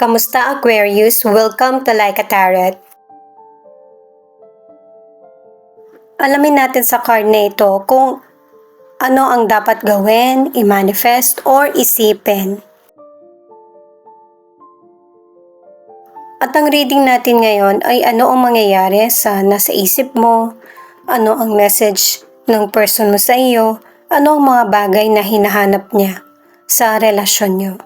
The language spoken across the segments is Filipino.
Kamusta Aquarius? Welcome to Like a Tarot. Alamin natin sa card na ito kung ano ang dapat gawin, i-manifest, or isipin. At ang reading natin ngayon ay ano ang mangyayari sa nasa isip mo, ano ang message ng person mo sa iyo, ano ang mga bagay na hinahanap niya sa relasyon niyo.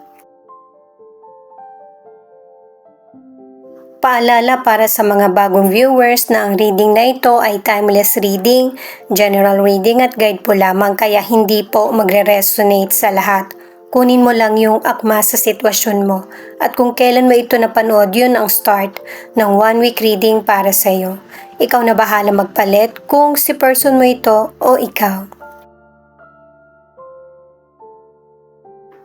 Paalala para sa mga bagong viewers na ang reading na ito ay timeless reading, general reading at guide po lamang kaya hindi po magre-resonate sa lahat. Kunin mo lang yung akma sa sitwasyon mo at kung kailan mo ito napanood yun ang start ng 1 week reading para sa iyo. Ikaw na bahala magpalit kung si person mo ito o ikaw.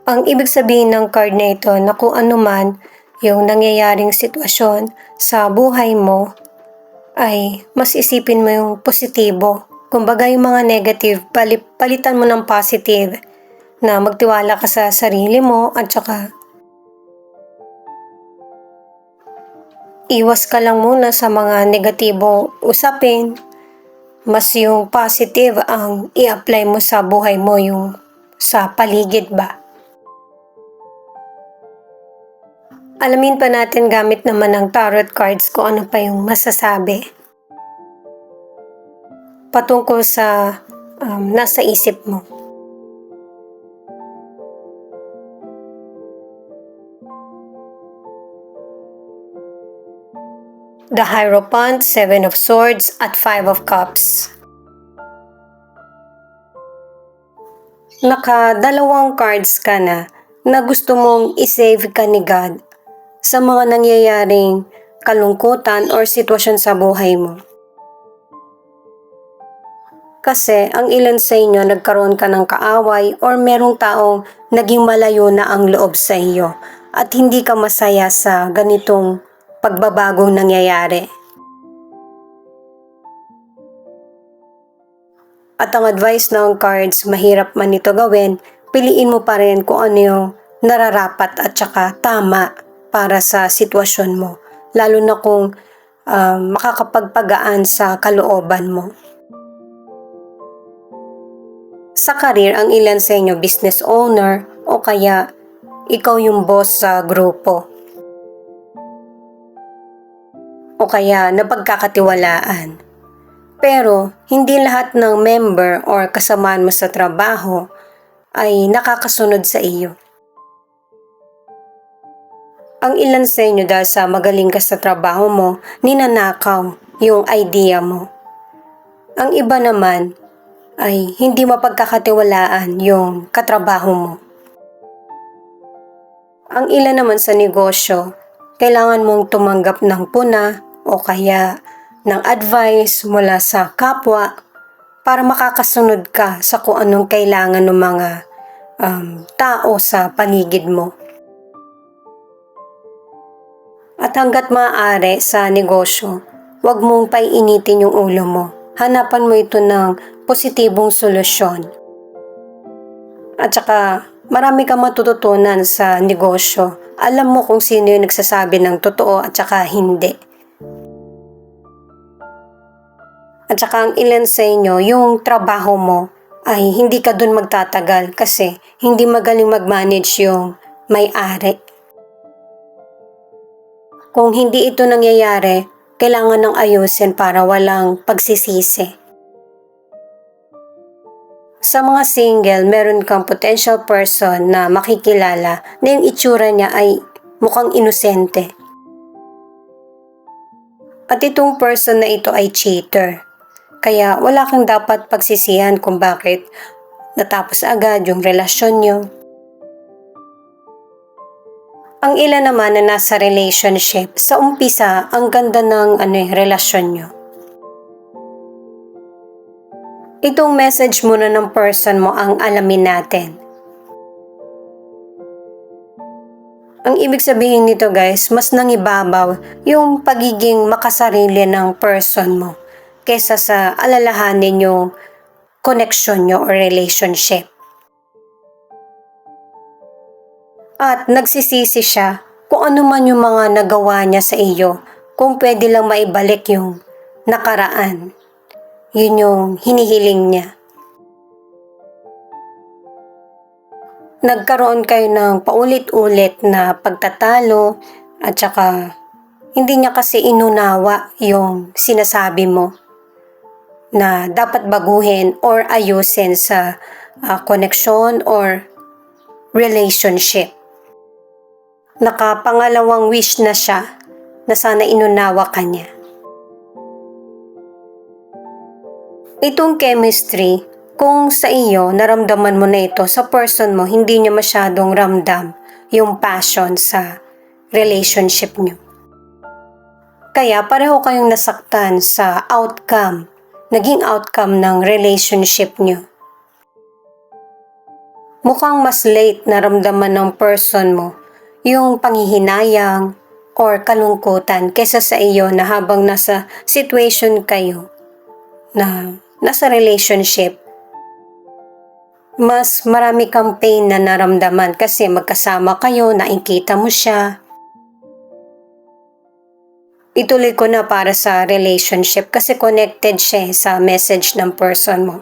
Ang ibig sabihin ng card na ito na kung ano man yung nangyayaring sitwasyon sa buhay mo ay mas isipin mo yung positibo. Kumbaga yung mga negative, palitan mo ng positive na magtiwala ka sa sarili mo at saka iwas ka lang muna sa mga negatibong usapin. Mas yung positive ang i-apply mo sa buhay mo, yung sa paligid ba. Alamin pa natin gamit naman ng tarot cards kung ano pa yung masasabi patungkol sa nasa isip mo. The Hierophant, 7 of Swords at 5 of Cups. Naka-dalawang cards ka na gusto mong isave ka ni God sa mga nangyayaring kalungkutan or sitwasyon sa buhay mo. Kasi ang ilan sa inyo nagkaroon ka ng kaaway or merong taong naging malayo na ang loob sa iyo at hindi ka masaya sa ganitong pagbabagong nangyayari. At ang advice ng cards, mahirap man ito gawin, piliin mo pa rin kung ano yung nararapat at saka tama para sa sitwasyon mo, lalo na kung makakapagpagaan sa kalooban mo. Sa career, ang ilan sa inyo business owner o kaya ikaw yung boss sa grupo. O kaya napagkakatiwalaan. Pero hindi lahat ng member or kasamaan mo sa trabaho ay nakakasunod sa iyo. Ang ilan sa inyo dahil sa magaling ka sa trabaho mo, ninanakaw yung idea mo. Ang iba naman ay hindi mapagkakatiwalaan yung katrabaho mo. Ang ilan naman sa negosyo, kailangan mong tumanggap ng puna o kaya ng advice mula sa kapwa para makakasunod ka sa kung anong kailangan ng mga tao sa paligid mo. At hanggat maaari sa negosyo, huwag mong paiinitin yung ulo mo. Hanapan mo ito ng positibong solusyon. At saka marami kang matututunan sa negosyo. Alam mo kung sino yung nagsasabi ng totoo at saka hindi. At saka ang ilan sa inyo, yung trabaho mo ay hindi ka dun magtatagal kasi hindi magaling mag-manage yung may-ari. Kung hindi ito nangyayari, kailangan ng ayusin para walang pagsisisi. Sa mga single, meron kang potential person na makikilala na yung itsura niya ay mukhang inosente. At itong person na ito ay cheater. Kaya wala kang dapat pagsisihan kung bakit natapos agad yung relasyon niyo. Ang ilan naman na nasa relationship, sa umpisa, ang ganda ng relasyon nyo. Itong message muna ng person mo ang alamin natin. Ang ibig sabihin nito guys, mas nangibabaw yung pagiging makasarili ng person mo kaysa sa alalahanin yung connection nyo or relationship. At nagsisisi siya kung kung ano man yung mga nagawa niya sa iyo, kung pwede lang maibalik yung nakaraan. Yun yung hinihiling niya. Nagkaroon kayo ng paulit-ulit na pagtatalo at saka hindi niya kasi inunawa yung sinasabi mo na dapat baguhin or ayusin sa connection or relationship. Nakapangalawang wish na siya na sana inunawa ka niya. Itong chemistry, kung sa iyo naramdaman mo na ito, sa person mo hindi niya masyadong ramdam yung passion sa relationship niyo. Kaya pareho kayong nasaktan sa naging outcome ng relationship niyo. Mukhang mas late naramdaman ng person mo yung panghihinayang or kalungkutan kesa sa iyo na habang nasa situation kayo na nasa relationship, mas marami kang pain na naramdaman kasi magkasama kayo, nakikita mo siya. Ituloy ko na para sa relationship kasi connected siya sa message ng person mo.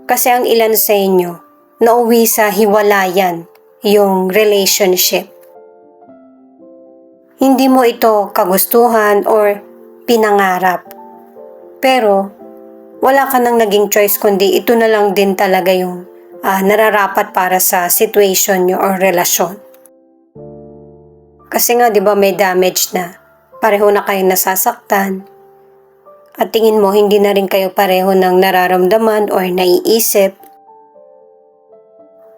Kasi ang ilan sa inyo, nauwi sa hiwalayan yung relationship. Hindi mo ito kagustuhan or pinangarap. Pero wala ka nang naging choice kundi ito na lang din talaga yung nararapat para sa situation nyo or relasyon. Kasi nga 'di ba may damage na. Pareho na kayong nasasaktan. At tingin mo hindi na rin kayo pareho ng nararamdaman or naiisip.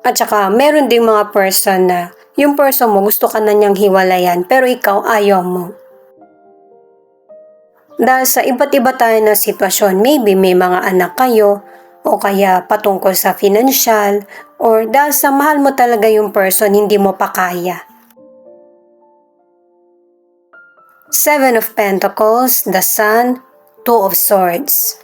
At saka meron ding mga person na yung person mo gusto ka na niyang hiwalayan pero ikaw ayaw mo. Dahil sa iba't iba tayo na sitwasyon, maybe may mga anak kayo o kaya patungkol sa financial or dahil sa mahal mo talaga yung person, hindi mo pa kaya. Seven of Pentacles, the Sun, Two of Swords.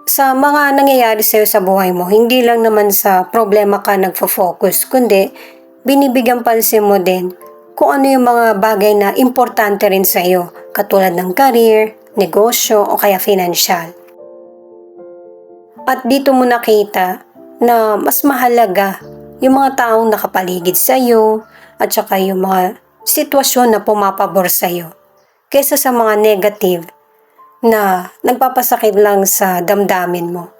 Sa mga nangyayari sa'yo sa buhay mo, hindi lang naman sa problema ka nagfo-focus, kundi binibigyan pansin mo din kung ano yung mga bagay na importante rin sa'yo, katulad ng career, negosyo, o kaya financial. At dito mo nakita na mas mahalaga yung mga taong nakapaligid sa'yo at saka yung mga sitwasyon na pumapabor sa'yo kaysa sa mga negative na nagpapasakit lang sa damdamin mo.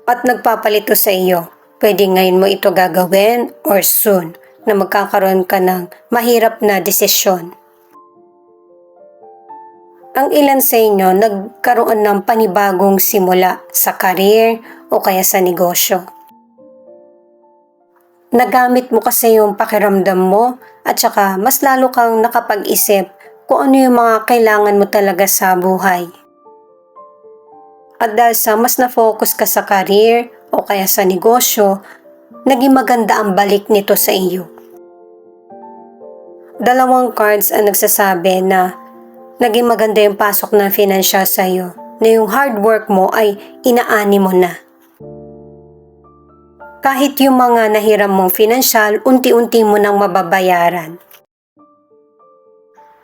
At nagpapalito sa iyo, pwede ngayon mo ito gagawin or soon na magkakaroon ka ng mahirap na desisyon. Ang ilan sa inyo nagkaroon ng panibagong simula sa career o kaya sa negosyo. Nagamit mo kasi yung pakiramdam mo at saka mas lalo kang nakapag-isip kung ano yung mga kailangan mo talaga sa buhay. At dahil sa mas na-focus ka sa career o kaya sa negosyo, naging maganda ang balik nito sa iyo. Dalawang cards ang nagsasabi na naging maganda yung pasok ng financial sa iyo, na yung hard work mo ay inaani mo na. Kahit yung mga nahiram mong financial, unti-unti mo nang mababayaran.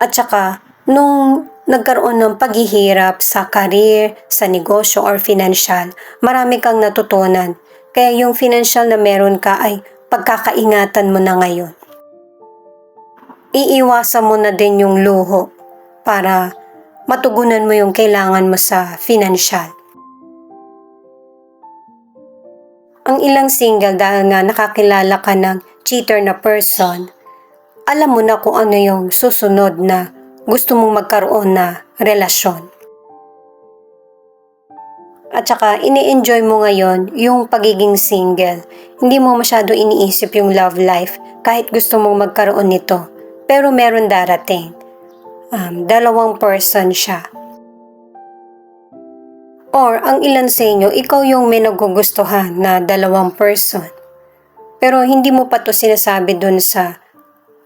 At saka, nung nagkaroon ng paghihirap sa career, sa negosyo or financial, marami kang natutunan. Kaya yung financial na meron ka ay pagkakaingatan mo na ngayon. Iiwasan mo na din yung luho para matugunan mo yung kailangan mo sa financial. Ang ilang single dahil nga nakakilala ka ng cheater na person, alam mo na kung ano yung susunod na gusto mong magkaroon na relasyon. At saka ini-enjoy mo ngayon yung pagiging single. Hindi mo masyado iniisip yung love life kahit gusto mong magkaroon nito. Pero meron darating. Dalawang person siya. Or ang ilan sa inyo, ikaw yung may nagugustuhan na dalawang person. Pero hindi mo pa to sinasabi dun sa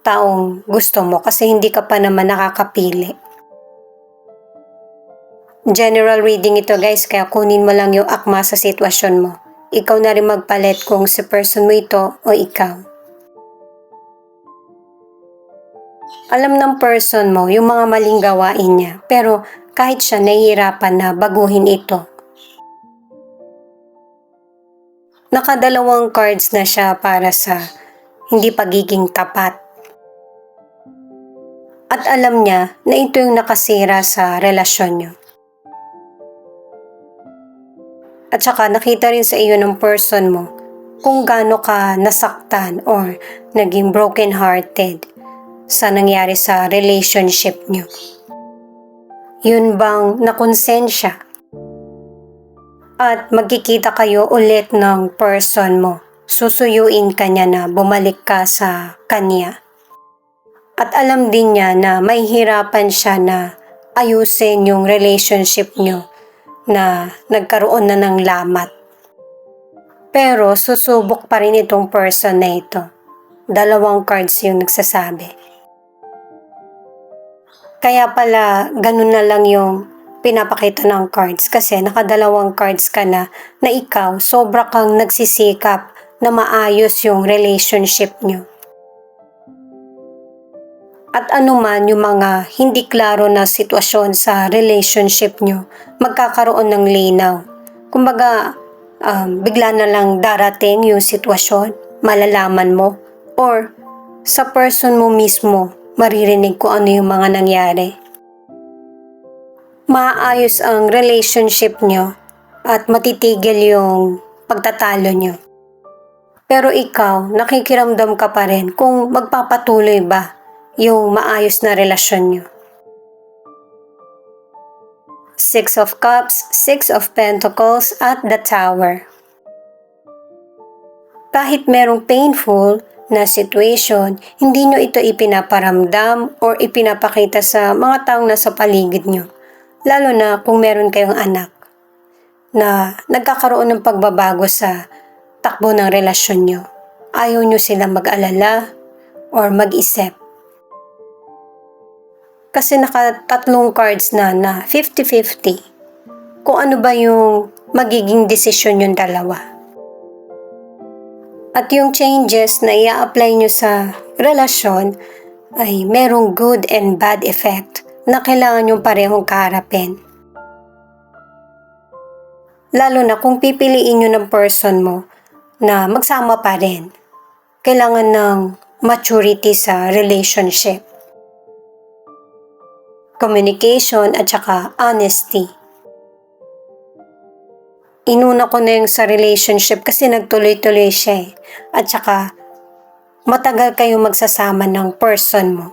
taong gusto mo kasi hindi ka pa naman nakakapili. General reading ito guys, kaya kunin mo lang yung akma sa sitwasyon mo. Ikaw na rin magpalit kung si person mo ito o ikaw. Alam ng person mo yung mga maling gawain niya, pero kahit siya nahihirapan na baguhin ito. Nakadalawang cards na siya para sa hindi pagiging tapat. At alam niya na ito yung nakasira sa relasyon niyo. At saka nakita rin sa iyo ng person mo kung gaano ka nasaktan or naging broken-hearted sa nangyari sa relationship niyo. Yun bang nakonsensya? At magkikita kayo ulit ng person mo. Susuyuin ka niya na bumalik ka sa kanya. At alam din niya na may hirapan siya na ayusin yung relationship niyo na nagkaroon na ng lamat. Pero susubok pa rin itong person na ito. Dalawang cards yung nagsasabi. Kaya pala ganun na lang yung pinapakita ng cards kasi nakadalawang cards ka na ikaw sobra kang nagsisikap na maayos yung relationship nyo. At anuman yung mga hindi klaro na sitwasyon sa relationship nyo, magkakaroon ng linaw. Kumbaga, bigla na lang darating yung sitwasyon, malalaman mo, or sa person mo mismo, maririnig ko ano yung mga nangyari. Maayos ang relationship nyo at matitigil yung pagtatalo nyo. Pero ikaw, nakikiramdam ka pa rin kung magpapatuloy ba yung maayos na relasyon nyo. 6 of Cups, 6 of Pentacles at the Tower. Kahit merong painful na situation, hindi nyo ito ipinaparamdam or ipinapakita sa mga taong nasa paligid nyo. Lalo na kung meron kayong anak na nagkakaroon ng pagbabago sa takbo ng relasyon nyo. Ayaw nyo silang mag-alala or mag-isip. Kasi nakatatlong cards na 50-50 kung ano ba yung magiging desisyon yung dalawa. At yung changes na i-apply nyo sa relasyon ay merong good and bad effect na kailangan yung parehong kaharapin. Lalo na kung pipiliin nyo ng person mo na magsama pa rin. Kailangan ng maturity sa relationship. Communication at saka honesty. Inuna ko na yung sa relationship kasi nagtuloy-tuloy siya At saka matagal kayong magsasama ng person mo.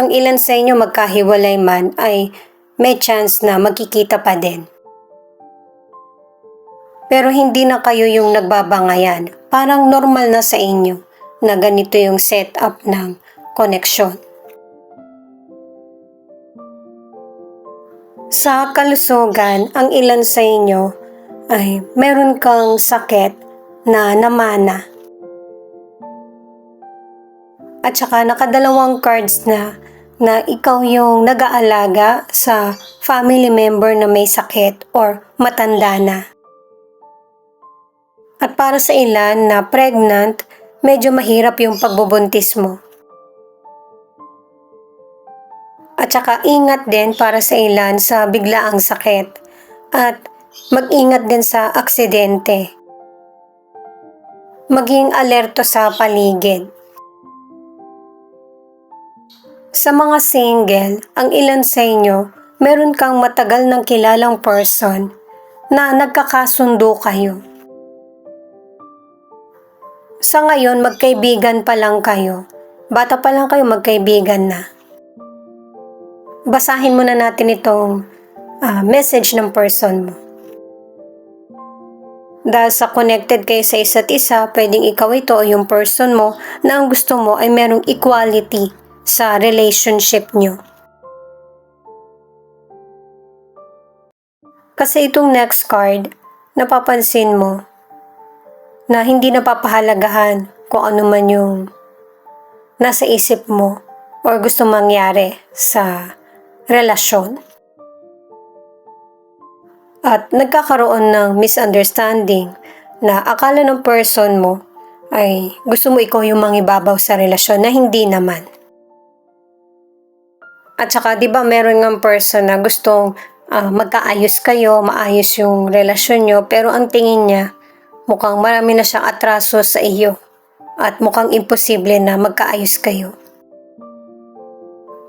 Ang ilan sa inyo magkahiwalay man ay may chance na magkikita pa din. Pero hindi na kayo yung nagbabangayan. Parang normal na sa inyo na ganito yung setup ng connection. Sa kalusugan, ang ilan sa inyo ay meron kang sakit na namana. At saka nakadalawang cards na ikaw yung nag-aalaga sa family member na may sakit or matanda na. At para sa ilan na pregnant, medyo mahirap yung pagbubuntis mo. At saka ingat din para sa ilan sa biglaang sakit at mag-ingat din sa aksidente. Maging alerto sa paligid. Sa mga single, ang ilan sa inyo, meron kang matagal ng kilalang person na nagkakasundo kayo. Sa ngayon, magkaibigan pa lang kayo. Bata pa lang kayo, magkaibigan na. Basahin muna natin itong message ng person mo. Dahil sa connected kayo sa isa't isa, pwedeng ikaw ito o yung person mo na ang gusto mo ay merong equality sa relationship nyo. Kasi itong next card, napapansin mo na hindi napapahalagahan kung ano man yung nasa isip mo or gusto mangyari sa relasyon. At nagkakaroon ng misunderstanding na akala ng person mo ay gusto mo ikaw yung mangibabaw sa relasyon na hindi naman. At saka 'di ba meron ngang person na gustong magkaayos kayo, maayos yung relasyon nyo, pero ang tingin niya mukhang marami na siyang atraso sa iyo at mukhang imposible na magkaayos kayo.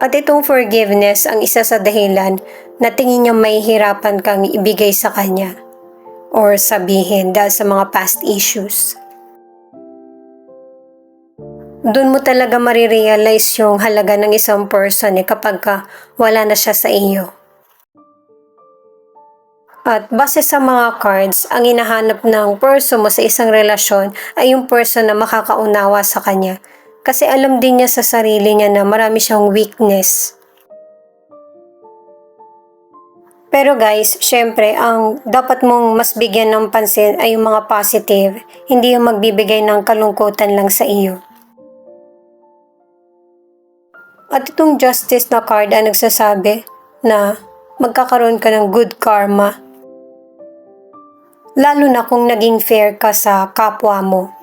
At itong forgiveness ang isa sa dahilan na tingin niya mahihirapan kang ibigay sa kanya or sabihin dahil sa mga past issues. Doon mo talaga marirealize yung halaga ng isang person kapag wala na siya sa iyo. At base sa mga cards, ang hinahanap ng person mo sa isang relasyon ay yung person na makakaunawa sa kanya. Kasi alam din niya sa sarili niya na marami siyang weakness. Pero guys, syempre, ang dapat mong mas bigyan ng pansin ay yung mga positive, hindi yung magbibigay ng kalungkutan lang sa iyo. At itong justice na card ay nagsasabi na magkakaroon ka ng good karma. Lalo na kung naging fair ka sa kapwa mo.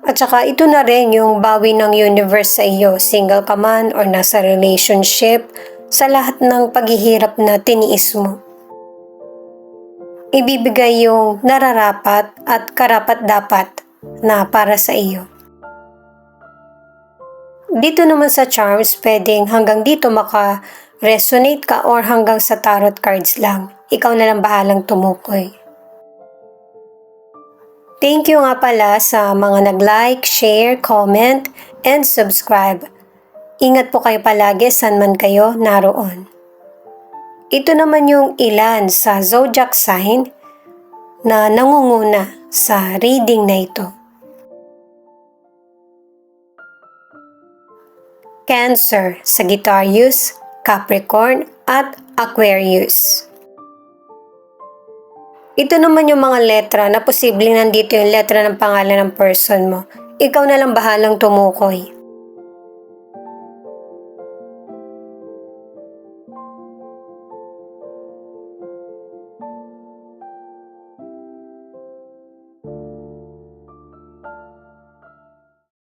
At saka ito na rin yung bawi ng universe sa iyo, single ka man or nasa relationship, sa lahat ng paghihirap na tiniis mo. Ibibigay yung nararapat at karapat-dapat na para sa iyo. Dito naman sa charms, pwedeng hanggang dito maka-resonate ka or hanggang sa tarot cards lang. Ikaw na lang bahalang tumukoy. Thank you nga pala sa mga nag-like, share, comment, and subscribe. Ingat po kayo palagi saan man kayo naroon. Ito naman yung ilan sa zodiac sign na nangunguna sa reading na ito. Cancer, Sagittarius, Capricorn, at Aquarius. Ito naman yung mga letra na posibleng nandito yung letra ng pangalan ng person mo. Ikaw na lang bahalang tumukoy.